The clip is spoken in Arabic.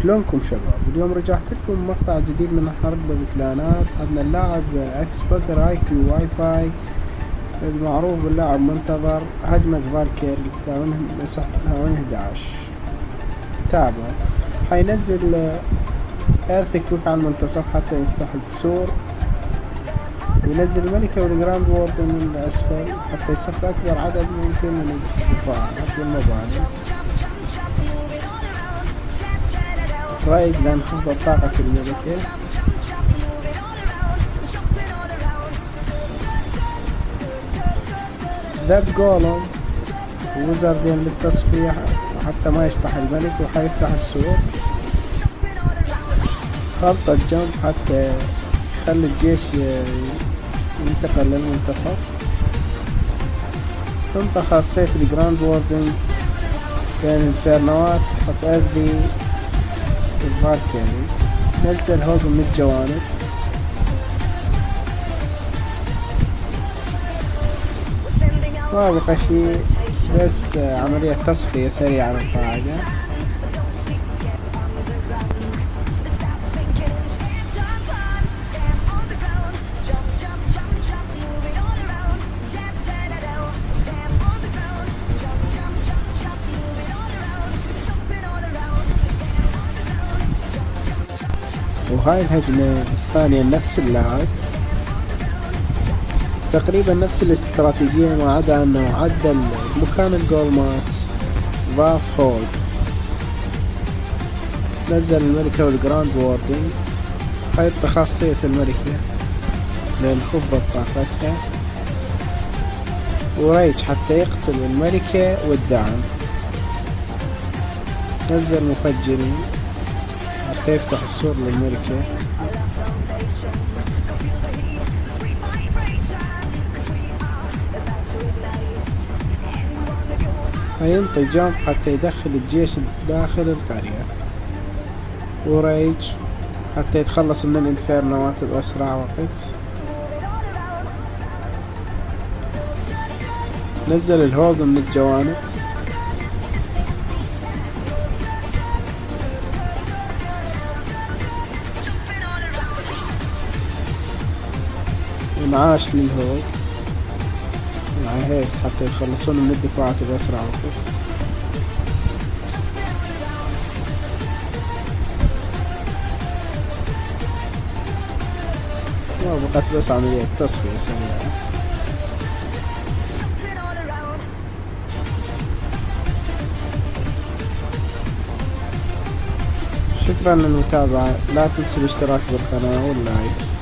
شلونكم شباب؟ اليوم رجعت لكم مقطع جديد من حرب بكلانات. عندنا اللاعب اكس بوكر اي كيو واي فاي المعروف باللاعب منتظر. هجمة فالكير ثواني 11. تابع حينزل ايرثكويك على المنتصف حتى يفتح السور، وينزل الملكة والجراند وورد من الأسفل حتى يصفي أكبر عدد ممكن من الدفاعات والمباني. رايج لأن خفضت طاقة الملكة. ذاب جولم ووزردين للتصفية حتى ما يشطح الملك وحيفتح السور. خلطة جمب حتى يخلي الجيش ينتقل للمنتصف. تنطى خاصية الجراند ووردنج بين الفيرنوات حتأذي الفالكيري. نزل هوج من الجوانب. ما بقى شي بس عملية تصفية سريعة للقاعدة. وهاي الهجمة الثانية نفس اللاعب تقريبا نفس الاستراتيجية، ما عدا انه عدل مكان الجولمات ضاف هوج. نزل الملكة والجراند ووردنج. حيط خاصية الملكة لان خفضت طاقتها، وريج حتى يقتل الملكة والدعم. نزل مفجرين حتى يفتح السور للملكة. هينطي جامب حتى يدخل الجيش داخل القرية، وريج حتى يتخلص من الانفيرنوات بأسرع وقت. نزل الهوج من الجوانب. انعاش للهوج مع هيست حتى يخلصون من الدفاعات بأسرع وقت. وبقت بس عملية تصفية سريعة. شكرا للمتابعة، لا تنسوا الاشتراك بالقناة واللايك.